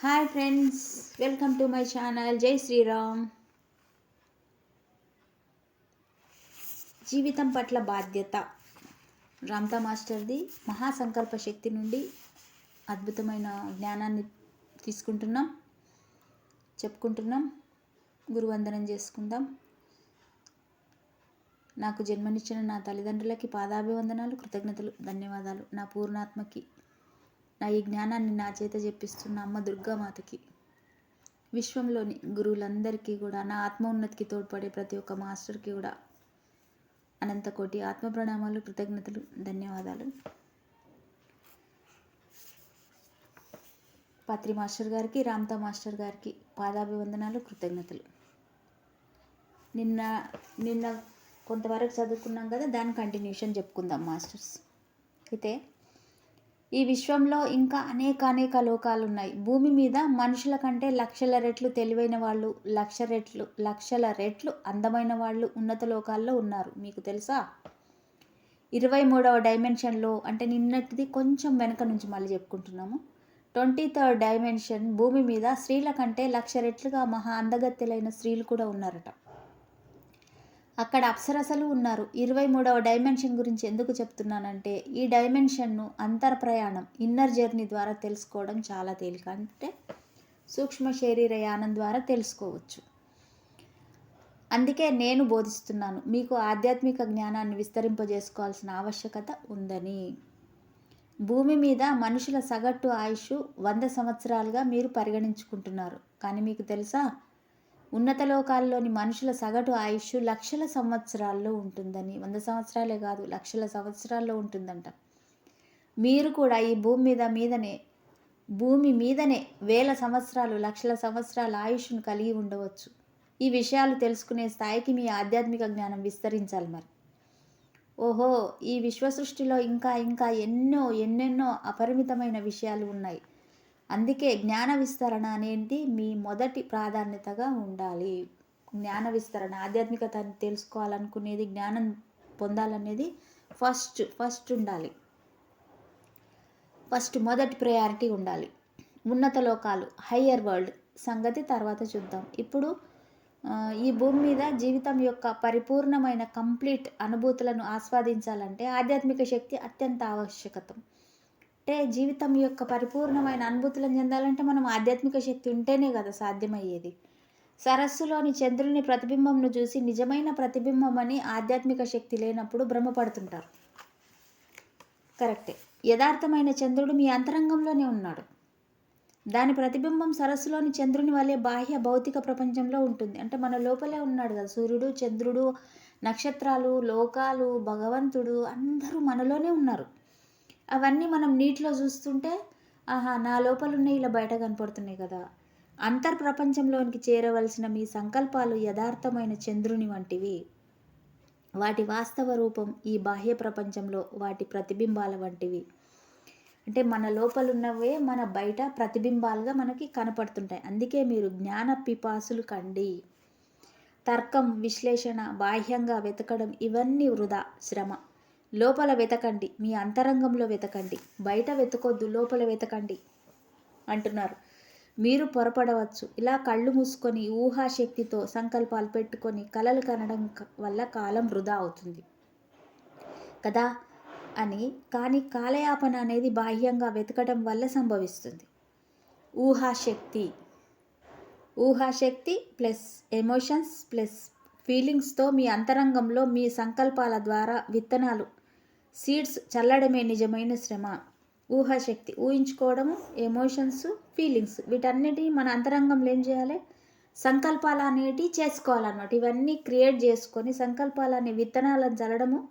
Hi friends, welcome to my channel. జై శ్రీరామ్. జీవితం పట్ల బాధ్యత రామ్తా మాస్టర్ది మహాసంకల్ప శక్తి నుండి అద్భుతమైన జ్ఞానాన్ని తీసుకుంటున్నాం, చెప్పుకుంటున్నాం. గురువందనం చేసుకుందాం. నాకు జన్మనిచ్చిన నా తల్లిదండ్రులకి పాదాభివందనాలు, కృతజ్ఞతలు, ధన్యవాదాలు. నా పూర్ణాత్మకి, నా ఈ జ్ఞానాన్ని నా చేత చెప్పిస్తున్న అమ్మ దుర్గామాతకి, విశ్వంలోని గురువులందరికీ కూడా, నా ఆత్మ ఉన్నతికి తోడ్పడే ప్రతి ఒక్క మాస్టర్కి కూడా అనంత కోటి ఆత్మ ప్రణామాలు, కృతజ్ఞతలు, ధన్యవాదాలు. పత్రి మాస్టర్ గారికి, రామ్తా మాస్టర్ గారికి పాదాభివందనాలు, కృతజ్ఞతలు. నిన్న కొంతవరకు చదువుకున్నాం కదా, దాని కంటిన్యూషన్ చెప్పుకుందాం మాస్టర్స్. అయితే ఈ విశ్వంలో ఇంకా అనేక లోకాలు ఉన్నాయి. భూమి మీద మనుషుల కంటే లక్షల రెట్లు తెలివైన వాళ్ళు, లక్షల రెట్లు అందమైన వాళ్ళు ఉన్నత లోకాల్లో ఉన్నారు. మీకు తెలుసా? 23వ డైమెన్షన్లో, అంటే నిన్నటిది కొంచెం వెనక నుంచి మళ్ళీ చెప్పుకుంటున్నాము. 23rd డైమెన్షన్ భూమి మీద స్త్రీల కంటే లక్ష రెట్లుగా మహా అందగత్తెలైన స్త్రీలు కూడా ఉన్నారట. అక్కడ అప్సరసలు ఉన్నారు. 23వ డైమెన్షన్ గురించి ఎందుకు చెప్తున్నానంటే, ఈ డైమెన్షన్ను అంతర్ప్రయాణం, ఇన్నర్ జర్నీ ద్వారా తెలుసుకోవడం చాలా తేలిక. అంటే సూక్ష్మ శరీరయానం ద్వారా తెలుసుకోవచ్చు. అందుకే నేను బోధిస్తున్నాను, మీకు ఆధ్యాత్మిక జ్ఞానాన్ని విస్తరింపజేసుకోవాల్సిన ఆవశ్యకత ఉందని. భూమి మీద మనుషుల సగటు ఆయుష్ 100 సంవత్సరాలుగా మీరు పరిగణించుకుంటున్నారు. కానీ మీకు తెలుసా, ఉన్నత లోకాల్లోని మనుషుల సగటు ఆయుష్ లక్షల సంవత్సరాల్లో ఉంటుందని. 100 సంవత్సరాలే కాదు, లక్షల సంవత్సరాల్లో ఉంటుందంట. మీరు కూడా ఈ భూమి మీదనే వేల సంవత్సరాలు, లక్షల సంవత్సరాల ఆయుష్ను కలిగి ఉండవచ్చు. ఈ విషయాలు తెలుసుకునే స్థాయికి మీ ఆధ్యాత్మిక జ్ఞానం విస్తరించాలి. మరి ఓహో, ఈ విశ్వ సృష్టిలో ఇంకా ఎన్నెన్నో అపరిమితమైన విషయాలు ఉన్నాయి. అందుకే జ్ఞాన విస్తరణ అనేది మీ మొదటి ప్రాధాన్యతగా ఉండాలి. జ్ఞాన విస్తరణ, ఆధ్యాత్మికతను తెలుసుకోవాలనుకునేది, జ్ఞానం పొందాలనేది ఫస్ట్ ఉండాలి. మొదటి ప్రయారిటీ ఉండాలి. ఉన్నత లోకాలు, హయ్యర్ వరల్డ్ సంగతి తర్వాత చూద్దాం. ఇప్పుడు ఈ భూమి మీద జీవితం యొక్క పరిపూర్ణమైన కంప్లీట్ అనుభూతులను ఆస్వాదించాలంటే ఆధ్యాత్మిక శక్తి అత్యంత ఆవశ్యకత. అంటే జీవితం యొక్క పరిపూర్ణమైన అనుభూతులను చెందాలంటే మనం ఆధ్యాత్మిక శక్తి ఉంటేనే కదా సాధ్యమయ్యేది. సరస్సులోని చంద్రుని ప్రతిబింబంను చూసి నిజమైన ప్రతిబింబం అని ఆధ్యాత్మిక శక్తి లేనప్పుడు భ్రమపడుతుంటారు. కరెక్టే. యథార్థమైన చంద్రుడు మీ అంతరంగంలోనే ఉన్నాడు. దాని ప్రతిబింబం సరస్సులోని చంద్రుని వలె బాహ్య భౌతిక ప్రపంచంలో ఉంటుంది. అంటే మన లోపలే ఉన్నాడు కదా సూర్యుడు, చంద్రుడు, నక్షత్రాలు, లోకాలు, భగవంతుడు అందరూ మనలోనే ఉన్నారు. అవన్నీ మనం నీటిలో చూస్తుంటే, ఆహా, నా లోపలున్న ఇలా బయట కనపడుతున్నాయి కదా. అంతర్ప్రపంచంలోనికి చేరవలసిన మీ సంకల్పాలు యథార్థమైన చంద్రుని వంటివి. వాటి వాస్తవ రూపం ఈ బాహ్య ప్రపంచంలో వాటి ప్రతిబింబాల వంటివి. అంటే మన లోపలున్నవే మన బయట ప్రతిబింబాలుగా మనకి కనపడుతుంటాయి. అందుకే మీరు జ్ఞాన పిపాసులు కండి. తర్కం, విశ్లేషణ, బాహ్యంగా వెతకడం ఇవన్నీ వృధా శ్రమ. లోపల వెతకండి, మీ అంతరంగంలో వెతకండి. బయట వెతకొద్దు, లోపల వెతకండి అంటున్నారు. మీరు పొరపడవచ్చు. ఇలా కళ్ళు మూసుకొని ఊహాశక్తితో సంకల్పాలు పెట్టుకొని కలలు కనడం వల్ల కాలం వృధా అవుతుంది కదా అని. కానీ కాలయాపన అనేది బాహ్యంగా వెతకడం వల్ల సంభవిస్తుంది. ఊహాశక్తి ప్లస్ ఎమోషన్స్ ప్లస్ ఫీలింగ్స్తో మీ అంతరంగంలో మీ సంకల్పాల ద్వారా విత్తనాలు, సీడ్స్ చల్లడమే నిజమైన శ్రమ. ఊహాశక్తి, ఊహించుకోవడము, ఎమోషన్స్, ఫీలింగ్స్, వీటన్నిటిని మన అంతరంగంలో ఏం చేయాలి? సంకల్పాలు అనేటివి చేసుకోవాలన్నమాట. ఇవన్నీ క్రియేట్ చేసుకొని సంకల్పాలనే విత్తనాలను చల్లడము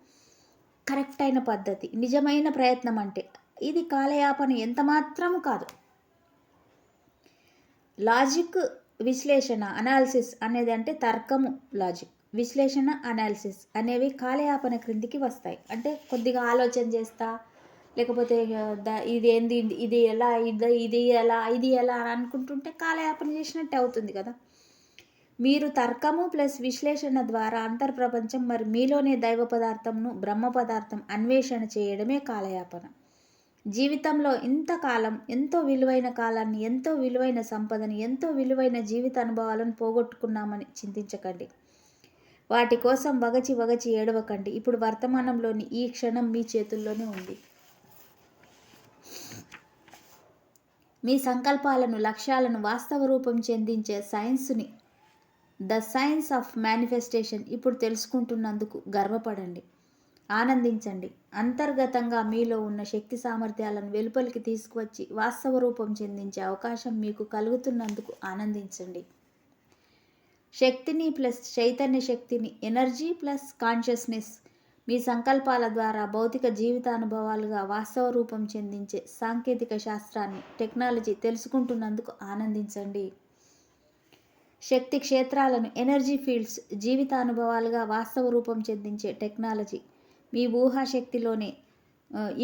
కరెక్ట్ అయిన పద్ధతి, నిజమైన ప్రయత్నం. అంటే ఇది కాలయాపన ఎంత మాత్రము కాదు. లాజిక్, విశ్లేషణ, అనాలిసిస్ అనేది, అంటే తర్కము, లాజిక్, విశ్లేషణ, అనాలిసిస్ అనేవి కాలయాపన క్రిందికి వస్తాయి. అంటే కొద్దిగా ఆలోచన చేస్తా, లేకపోతే ఇది ఏంది, ఇది ఎలా అని అనుకుంటుంటే కాలయాపన చేసినట్టే అవుతుంది కదా. మీరు తర్కము ప్లస్ విశ్లేషణ ద్వారా అంతర్ప్రపంచం, మరి మీలోనే దైవ పదార్థంను, బ్రహ్మ పదార్థం అన్వేషణ చేయడమే కాలయాపన. జీవితంలో ఇంతకాలం ఎంతో విలువైన కాలాన్ని, ఎంతో విలువైన సంపదని, ఎంతో విలువైన జీవిత అనుభవాలను పోగొట్టుకున్నామని చింతించకండి. వాటి కోసం వగచి వగచి ఏడవకండి. ఇప్పుడు వర్తమానంలోని ఈ క్షణం మీ చేతుల్లోనే ఉంది. మీ సంకల్పాలను, లక్ష్యాలను వాస్తవ రూపం చెందించే సైన్స్ని, ద సైన్స్ ఆఫ్ మేనిఫెస్టేషన్ ఇప్పుడు తెలుసుకుంటున్నందుకు గర్వపడండి, ఆనందించండి. అంతర్గతంగా మీలో ఉన్న శక్తి సామర్థ్యాలను వెలుపలికి తీసుకువచ్చి వాస్తవ రూపం చెందించే అవకాశం మీకు కలుగుతున్నందుకు ఆనందించండి. శక్తిని ప్లస్ చైతన్య శక్తిని, ఎనర్జీ ప్లస్ కాన్షియస్నెస్ మీ సంకల్పాల ద్వారా భౌతిక జీవితానుభవాలుగా వాస్తవ రూపం చెందించే సాంకేతిక శాస్త్రాన్ని, టెక్నాలజీ తెలుసుకుంటున్నందుకు ఆనందించండి. శక్తి క్షేత్రాలను, ఎనర్జీ ఫీల్డ్స్ జీవితానుభవాలుగా వాస్తవ రూపం చెందించే టెక్నాలజీ మీ ఊహాశక్తిలోనే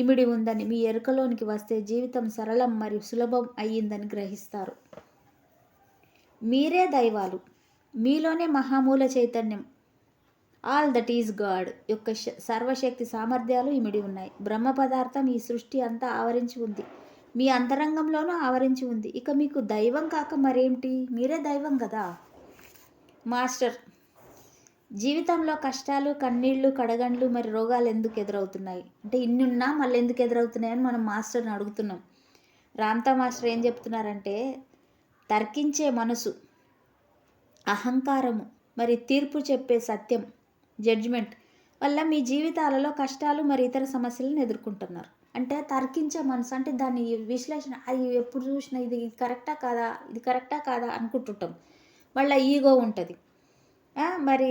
ఇమిడి ఉందని మీ ఎరుకలోనికి వస్తే జీవితం సరళం మరియు సులభం అయ్యిందని గ్రహిస్తారు. మీరే దైవాలు. మీలోనే మహామూల చైతన్యం, ఆల్ దట్ ఈజ్ గాడ్ యొక్క సర్వశక్తి సామర్థ్యాలు ఇమిడి ఉన్నాయి. బ్రహ్మ పదార్థం ఈ సృష్టి అంతా ఆవరించి ఉంది, మీ అంతరంగంలోనూ ఆవరించి ఉంది. ఇక మీకు దైవం కాక మరేమిటి? మీరే దైవం కదా. మాస్టర్, జీవితంలో కష్టాలు, కన్నీళ్లు, కడగండ్లు మరి రోగాలు ఎందుకు ఎదురవుతున్నాయి అంటే ఇన్ని ఉన్నా మళ్ళీ ఎందుకు ఎదురవుతున్నాయని మనం మాస్టర్ని అడుగుతున్నాం. రామ్తా మాస్టర్ ఏం చెప్తున్నారంటే, తర్కించే మనసు, అహంకారము, మరి తీర్పు చెప్పే సత్యం, జడ్జిమెంట్ వల్ల మీ జీవితాలలో కష్టాలు మరి ఇతర సమస్యలను ఎదుర్కొంటున్నారు. అంటే తర్కించే మనసు అంటే దాని విశ్లేషణ, అది ఎప్పుడు చూసినా ఇది కరెక్టా కాదా, ఇది కరెక్టా కాదా అనుకుంటుంటాం. వాళ్ళ ఈగో ఉంటుంది. మరి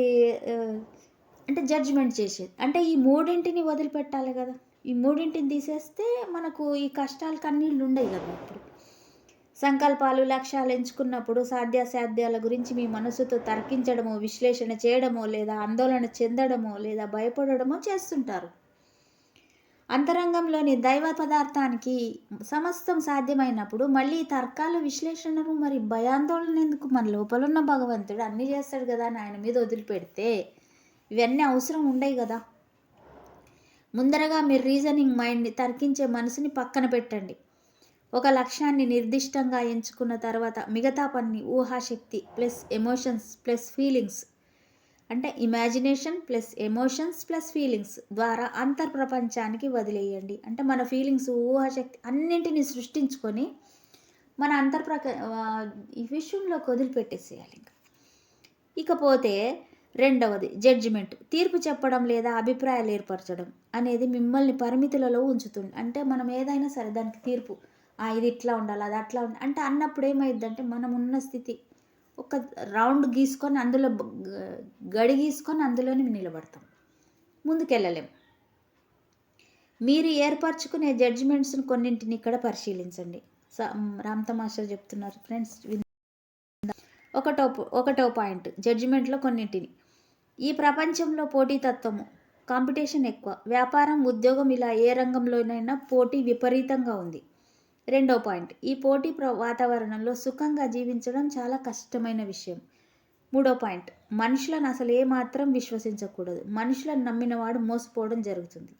అంటే జడ్జిమెంట్ చేసేది. అంటే ఈ మూడింటిని వదిలిపెట్టాలి కదా. ఈ మూడింటిని తీసేస్తే మనకు ఈ కష్టాలు, కన్నీళ్ళు ఉండవు కదా. ఇప్పుడు సంకల్పాలు, లక్ష్యాలు ఎంచుకున్నప్పుడు సాధ్యాసాధ్యాల గురించి మీ మనసుతో తర్కించడమో, విశ్లేషణ చేయడమో, లేదా ఆందోళన చెందడమో, లేదా భయపడడమో చేస్తుంటారు. అంతరంగంలోని దైవ పదార్థానికి సమస్తం సాధ్యమైనప్పుడు మళ్ళీ తర్కాలు, విశ్లేషణలు, మరి భయాందోళన ఎందుకు? మన లోపల ఉన్న భగవంతుడు అన్నీ చేస్తాడు కదా అని ఆయన మీద వదిలిపెడితే ఇవన్నీ అవసరం ఉండవు కదా. ముందరగా మీరు రీజనింగ్ మైండ్ని, తర్కించే మనసుని పక్కన పెట్టండి. ఒక లక్ష్యాన్ని నిర్దిష్టంగా ఎంచుకున్న తర్వాత మిగతా పని ఊహాశక్తి ప్లస్ ఎమోషన్స్ ప్లస్ ఫీలింగ్స్, అంటే imagination plus emotions plus feelings ద్వారా అంతర్ప్రపంచానికి వదిలేయండి. అంటే మన ఫీలింగ్స్, ఊహాశక్తి అన్నింటినీ సృష్టించుకొని మన ఈ విషయంలోకి వదిలిపెట్టేసేయాలి. ఇకపోతే రెండవది జడ్జిమెంట్, తీర్పు చెప్పడం లేదా అభిప్రాయాలు ఏర్పరచడం అనేది మిమ్మల్ని పరిమితులలో ఉంచుతుంది. అంటే మనం ఏదైనా సరే దానికి తీర్పు, ఇది ఇట్లా ఉండాలి, అది అట్లా ఉండాలి అంటే అన్నప్పుడు ఏమైందంటే మనం ఉన్న స్థితి ఒక రౌండ్ గీసుకొని అందులో గడి గీసుకొని అందులోనే నిలబడతాం, ముందుకెళ్ళలేం. మీరు ఏర్పరచుకునే జడ్జిమెంట్స్ని కొన్నింటిని ఇక్కడ పరిశీలించండి. రామ్తా మాస్టర్ చెప్తున్నారు ఫ్రెండ్స్. ఒకటో పాయింట్, జడ్జిమెంట్లో కొన్నింటిని. ఈ ప్రపంచంలో పోటీతత్వము, కాంపిటీషన్ ఎక్కువ. వ్యాపారం, ఉద్యోగం ఇలా ఏ రంగంలోనైనా పోటీ విపరీతంగా ఉంది. రెండో పాయింట్, ఈ పోటీ వాతావరణంలో సుఖంగా జీవించడం చాలా కష్టమైన విషయం. మూడో పాయింట్, మనుషులను అసలు ఏమాత్రం విశ్వసించకూడదు. మనుషులను నమ్మినవాడు మోసపోవడం జరుగుతుంది.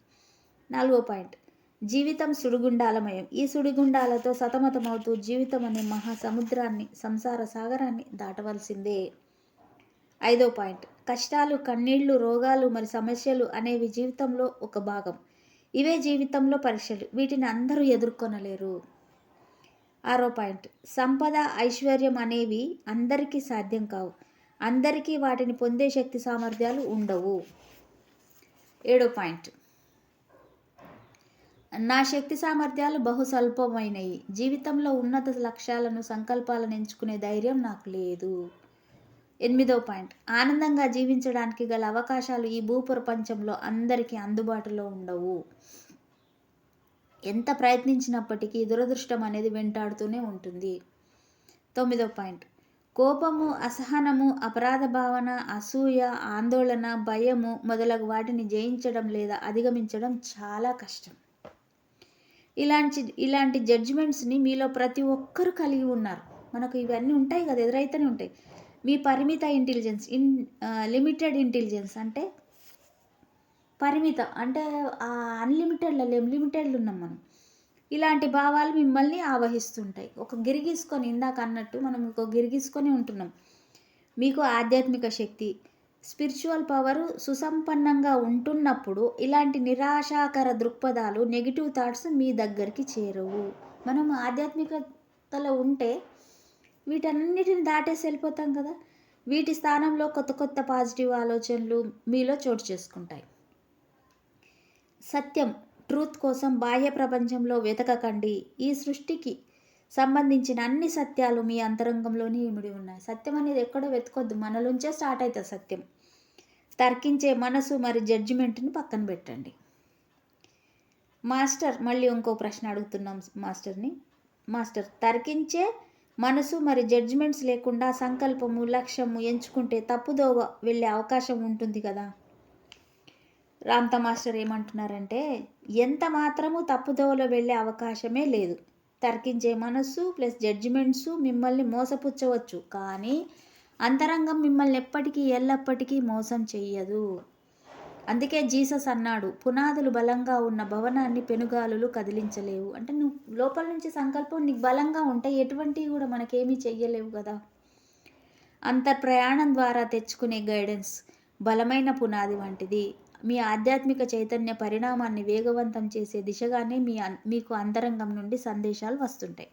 నాలుగో పాయింట్, జీవితం సుడిగుండాలమయం. ఈ సుడిగుండాలతో సతమతమవుతూ జీవితం అనే మహాసముద్రాన్ని, సంసార సాగరాన్ని దాటవలసిందే. ఐదో పాయింట్, కష్టాలు, కన్నీళ్లు, రోగాలు మరి సమస్యలు అనేవి జీవితంలో ఒక భాగం. ఇవే జీవితంలో పరీక్షలు, వీటిని అందరూ ఎదుర్కొనలేరు. ఆరో పాయింట్, సంపద, ఐశ్వర్యం అనేవి అందరికీ సాధ్యం కావు. అందరికీ వాటిని పొందే శక్తి సామర్థ్యాలు ఉండవు. ఏడో పాయింట్, నా శక్తి సామర్థ్యాలు బహు స్వల్పమైనవి. జీవితంలో ఉన్నత లక్ష్యాలను, సంకల్పాలను ఎంచుకునే ధైర్యం నాకు లేదు. ఎనిమిదో పాయింట్, ఆనందంగా జీవించడానికి గల అవకాశాలు ఈ భూప్రపంచంలో అందరికీ అందుబాటులో ఉండవు. ఎంత ప్రయత్నించినప్పటికీ దురదృష్టం అనేది వెంటాడుతూనే ఉంటుంది. తొమ్మిదో పాయింట్, కోపము, అసహనము, అపరాధ భావన, అసూయ, ఆందోళన, భయము మొదలగు వాటిని జయించడం లేదా అధిగమించడం చాలా కష్టం. ఇలాంటి జడ్జిమెంట్స్ని మీలో ప్రతి ఒక్కరు కలిగి ఉన్నారు. మనకు ఇవన్నీ ఉంటాయి కదా, ఎదురైతేనే ఉంటాయి. మీ పరిమిత ఇంటెలిజెన్స్, లిమిటెడ్ ఇంటెలిజెన్స్ అంటే పరిమిత, అంటే అన్లిమిటెడ్లో లేం, లిమిటెడ్లో ఉన్నాం మనం. ఇలాంటి భావాలు మిమ్మల్ని ఆవహిస్తుంటాయి. ఒక గిరిగీసుకొని ఇందాక అన్నట్టు మనం ఒక గిరిగీసుకొని ఉంటున్నాం. మీకు ఆధ్యాత్మిక శక్తి, స్పిరిచువల్ పవరు సుసంపన్నంగా ఉంటున్నప్పుడు ఇలాంటి నిరాశాకర దృక్పథాలు, నెగిటివ్ థాట్స్ మీ దగ్గరికి చేరవు. మనం ఆధ్యాత్మికతలో ఉంటే వీటన్నిటిని దాటేసి వెళ్ళిపోతాం కదా. వీటి స్థానంలో కొత్త కొత్త పాజిటివ్ ఆలోచనలు మీలో చోటు చేసుకుంటాయి. సత్యం, ట్రూత్ కోసం బాహ్య ప్రపంచంలో వెతకకండి. ఈ సృష్టికి సంబంధించిన అన్ని సత్యాలు మీ అంతరంగంలోనే ఇమిడి ఉన్నాయి. సత్యం అనేది ఎక్కడో వెతకొద్దు, మనలోంచే స్టార్ట్ అవుతుంది సత్యం. తర్కించే మనసు మరి జడ్జిమెంట్ని పక్కన పెట్టండి. మాస్టర్ మళ్ళీ ఇంకో ప్రశ్న అడుగుతున్నాం మాస్టర్ని. మాస్టర్, తర్కించే మనసు మరి జడ్జిమెంట్స్ లేకుండా సంకల్పము, లక్ష్యము ఎంచుకుంటే తప్పుదోవ వెళ్ళే అవకాశం ఉంటుంది కదా. రామ్తా మాస్టర్ ఏమంటున్నారంటే, ఎంత మాత్రము తప్పుదోవలో వెళ్ళే అవకాశమే లేదు. తర్కించే మనస్సు ప్లస్ జడ్జిమెంట్స్ మిమ్మల్ని మోసపుచ్చవచ్చు, కానీ అంతరంగం మిమ్మల్ని ఎప్పటికీ ఎల్లప్పటికీ మోసం చెయ్యదు. అందుకే జీసస్ అన్నాడు, పునాదులు బలంగా ఉన్న భవనాన్ని పెనుగాలులు కదిలించలేవు. అంటే నువ్వు లోపల నుంచి సంకల్పం నీకు బలంగా ఉంటే ఎటువంటివి కూడా మనకేమీ చెయ్యలేవు కదా. అంతర్ప్రయాణం ద్వారా తెచ్చుకునే గైడెన్స్ బలమైన పునాది వంటిది. మీ ఆధ్యాత్మిక చైతన్య పరిణామాన్ని వేగవంతం చేసే దిశగానే మీకు అంతరంగం నుండి సందేశాలు వస్తుంటాయి.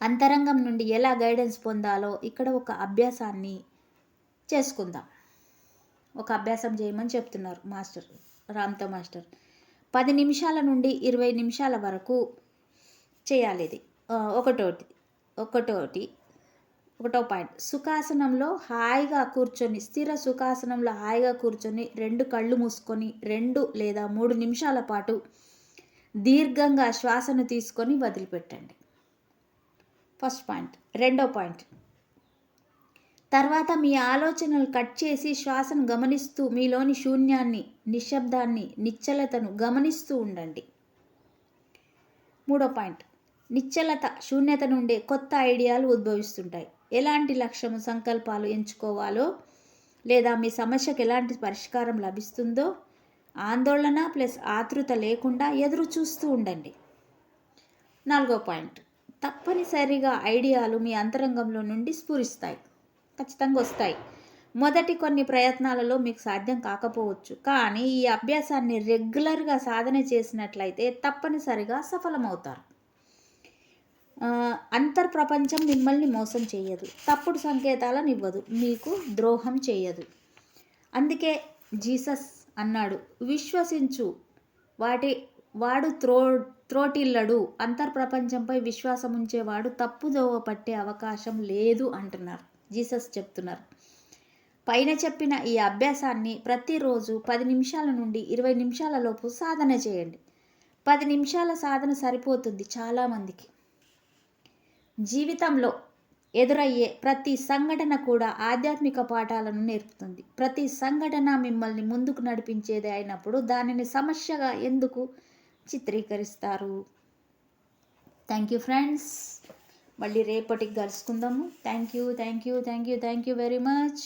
అంతరంగం నుండి ఎలా గైడెన్స్ పొందాలో ఇక్కడ ఒక అభ్యాసాన్ని చేసుకుందాం. ఒక అభ్యాసం చేయమని చెప్తున్నారు మాస్టర్, రామ్తా మాస్టర్. 10 నిమిషాల నుండి 20 నిమిషాల వరకు చేయాలి ఇది. ఒకటో పాయింట్, సుఖాసనంలో హాయిగా కూర్చొని, స్థిర సుఖాసనంలో హాయిగా కూర్చొని 2 కళ్ళు మూసుకొని 2 లేదా 3 నిమిషాల పాటు దీర్ఘంగా శ్వాసను తీసుకొని వదిలిపెట్టండి. First point. రెండో పాయింట్, తర్వాత మీ ఆలోచనలు కట్ చేసి శ్వాసను గమనిస్తూ మీలోని శూన్యాన్ని, నిశ్శబ్దాన్ని, నిశ్చలతను గమనిస్తూ ఉండండి. మూడో పాయింట్, నిశ్చలత, శూన్యత నుండే కొత్త ఐడియాలు ఉద్భవిస్తుంటాయి. ఎలాంటి లక్ష్యము, సంకల్పాలు ఎంచుకోవాలో లేదా మీ సమస్యకు ఎలాంటి పరిష్కారం లభిస్తుందో ఆందోళన ప్లస్ ఆతృత లేకుండా ఎదురు చూస్తూ ఉండండి. 4వ పాయింట్, తప్పనిసరిగా ఐడియాలు మీ అంతరంగంలో నుండి స్ఫురిస్తాయి, ఖచ్చితంగా వస్తాయి. మొదటి కొన్ని ప్రయత్నాలలో మీకు సాధ్యం కాకపోవచ్చు, కానీ ఈ అభ్యాసాన్ని రెగ్యులర్గా సాధన చేసినట్లయితే తప్పనిసరిగా సఫలమవుతారు. అంతర్ప్రపంచం మిమ్మల్ని మోసం చేయదు, తప్పుడు సంకేతాలను ఇవ్వదు, మీకు ద్రోహం చేయదు. అందుకే జీసస్ అన్నాడు, విశ్వసించు వాడు త్రోటిల్లడు. అంతర్ప్రపంచంపై విశ్వాసం ఉంచేవాడు తప్పుదోవ పట్టే అవకాశం లేదు అంటున్నారు, జీసస్ చెప్తున్నారు. పైన చెప్పిన ఈ అభ్యాసాన్ని ప్రతిరోజు 10 నిమిషాల నుండి 20 నిమిషాల లోపు సాధన చేయండి. 10 నిమిషాల సాధన సరిపోతుంది చాలామందికి. జీవితంలో ఎదురయ్యే ప్రతి సంఘటన కూడా ఆధ్యాత్మిక పాఠాలను నేర్పుతుంది. ప్రతి సంఘటన మిమ్మల్ని ముందుకు నడిపించేది అయినప్పుడు దానిని సమస్యగా ఎందుకు చిత్రీకరిస్తారు? Thank you friends. మళ్ళీ రేపటికి కలుసుకుందాము. Thank you very much.